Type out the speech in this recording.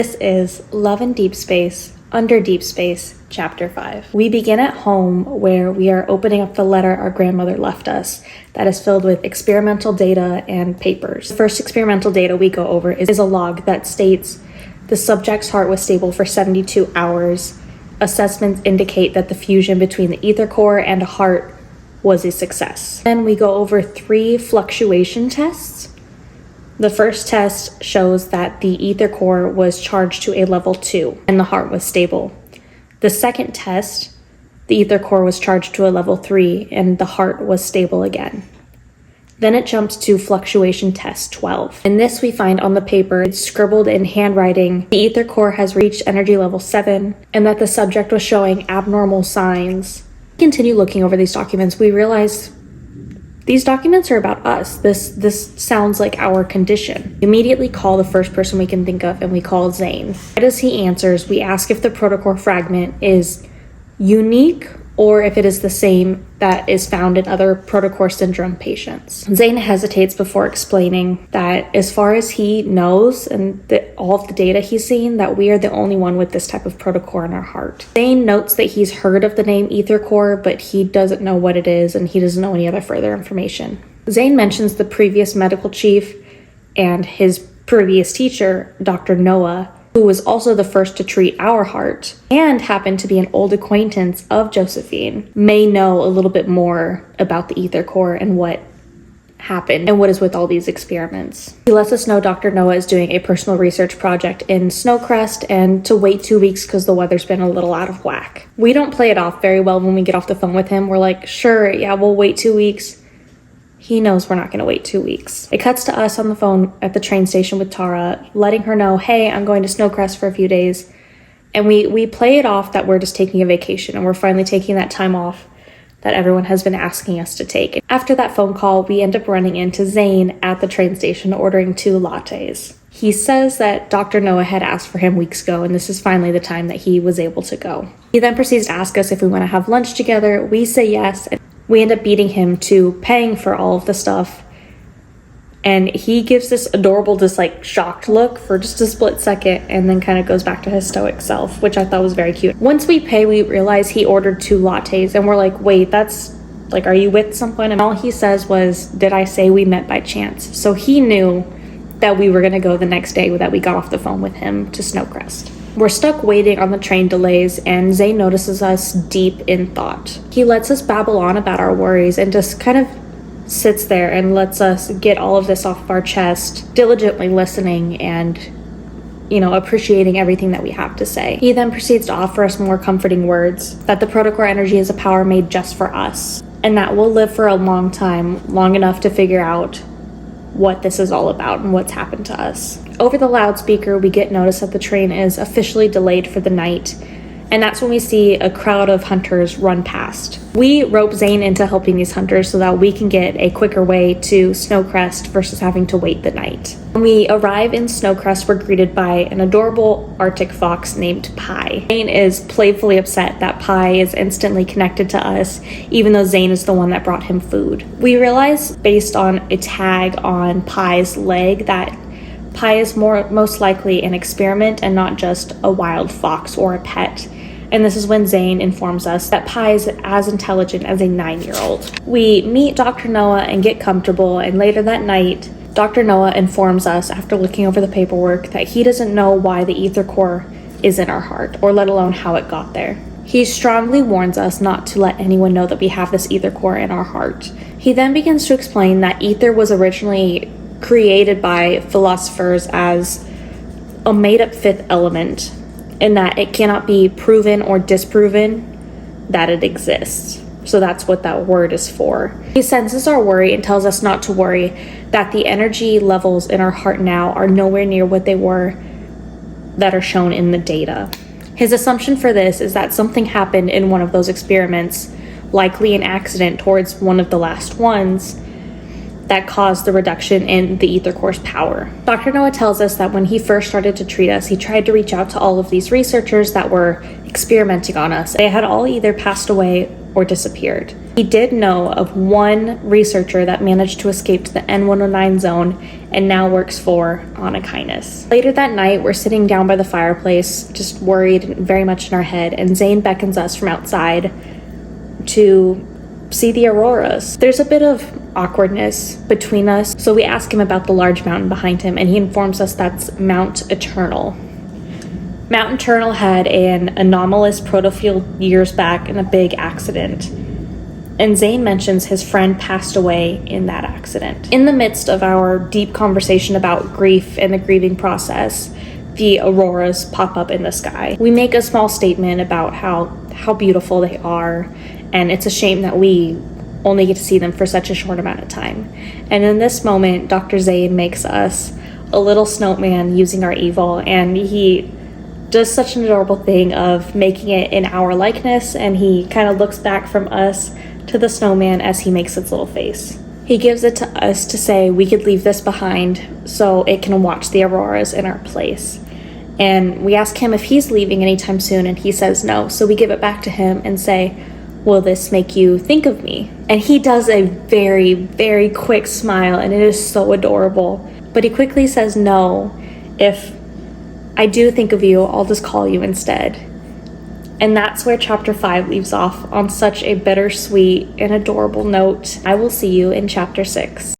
This is Love in Deep Space, Under Deep Space, Chapter 5. We begin at home where we are opening up the letter our grandmother left us that is filled with experimental data and papers. The first experimental data we go over is a log that states the subject's heart was stable for 72 hours. Assessments indicate that the fusion between the ether core and a heart was a success. Then we go over 3 fluctuation tests. The first test shows that the ether core was charged to a level 2 and the heart was stable. The second test, the ether core was charged to a level 3 and the heart was stable again. Then it jumped to fluctuation test 12. In this we find on the paper, it's scribbled in handwriting, the ether core has reached energy level 7 and that the subject was showing abnormal signs. Continue looking over these documents, we realize these documents are about us. This sounds like our condition. We immediately call the first person we can think of and we call Zane. Right as he answers, we ask if the protocore fragment is unique or if it is the same that is found in other protocore syndrome patients. Zane hesitates before explaining that as far as he knows and all of the data he's seen, that we are the only one with this type of protocore in our heart. Zane notes that he's heard of the name ether core, but he doesn't know what it is and he doesn't know any other further information. Zane mentions the previous medical chief and his previous teacher, Dr. Noah, who was also the first to treat our heart and happened to be an old acquaintance of Josephine, may know a little bit more about the ether core and what happened and what is with all these experiments. He lets us know Dr. Noah is doing a personal research project in Crest and to wait 2 weeks because the weather's been a little out of whack. We don't play it off very well when we get off the phone with him. We're like, sure, yeah, we'll wait 2 weeks. He knows we're not going to wait 2 weeks. It cuts to us on the phone at the train station with Tara, letting her know, hey, I'm going to Snowcrest for a few days. And we play it off that we're just taking a vacation and we're finally taking that time off that everyone has been asking us to take. After that phone call, we end up running into Zane at the train station ordering 2 lattes. He says that Dr. Noah had asked for him weeks ago and this is finally the time that he was able to go. He then proceeds to ask us if we want to have lunch together. We say yes. We end up beating him to paying for all of the stuff. And he gives this adorable, shocked look for just a split second and then kind of goes back to his stoic self, which I thought was very cute. Once we pay, we realize he ordered 2 lattes and we're like, wait, that's are you with someone? And all he says was, did I say we met by chance? So he knew that we were going to go the next day that we got off the phone with him to Snowcrest. We're stuck waiting on the train delays and Zane notices us deep in thought. He lets us babble on about our worries and just kind of sits there and lets us get all of this off of our chest, diligently listening and, appreciating everything that we have to say. He then proceeds to offer us more comforting words, that the protocore energy is a power made just for us, and that we'll live for a long time, long enough to figure out what this is all about and what's happened to us. Over the loudspeaker, we get notice that the train is officially delayed for the night, and that's when we see a crowd of hunters run past. We rope Zane into helping these hunters so that we can get a quicker way to Snowcrest versus having to wait the night. When we arrive in Snowcrest, we're greeted by an adorable Arctic fox named Pi. Zane is playfully upset that Pi is instantly connected to us, even though Zane is the one that brought him food. We realize, based on a tag on Pi's leg, that Pi is most likely an experiment and not just a wild fox or a pet. And this is when Zane informs us that Pi is as intelligent as a 9-year-old. We meet Dr. Noah and get comfortable, and later that night, Dr. Noah informs us, after looking over the paperwork, that he doesn't know why the ether core is in our heart, or let alone how it got there. He strongly warns us not to let anyone know that we have this ether core in our heart. He then begins to explain that ether was originally created by philosophers as a made-up 5th element, and that it cannot be proven or disproven that it exists. So that's what that word is for. He senses our worry and tells us not to worry, that the energy levels in our heart now are nowhere near what they were that are shown in the data. His assumption for this is that something happened in one of those experiments, likely an accident towards one of the last ones, that caused the reduction in the ether core's power. Dr. Noah tells us that when he first started to treat us, he tried to reach out to all of these researchers that were experimenting on us. They had all either passed away or disappeared. He did know of one researcher that managed to escape to the N109 zone and now works for Onychus. Later that night, we're sitting down by the fireplace, just worried and very much in our head, and Zane beckons us from outside to see the Auroras. There's a bit of awkwardness between us, so we ask him about the large mountain behind him, and he informs us that's Mount Eternal. Mount Eternal had an anomalous protofield years back in a big accident, and Zane mentions his friend passed away in that accident. In the midst of our deep conversation about grief and the grieving process, the Auroras pop up in the sky. We make a small statement about how beautiful they are, and it's a shame that we only get to see them for such a short amount of time. And in this moment, Dr. Zane makes us a little snowman using our evil, and he does such an adorable thing of making it in our likeness, and he kind of looks back from us to the snowman as he makes its little face. He gives it to us to say we could leave this behind so it can watch the Auroras in our place. And we ask him if he's leaving anytime soon, and he says no. So we give it back to him and say, will this make you think of me? And he does a very, very quick smile, and it is so adorable. But he quickly says no. If I do think of you, I'll just call you instead. And that's where chapter 5 leaves off, on such a bittersweet and adorable note. I will see you in chapter 6.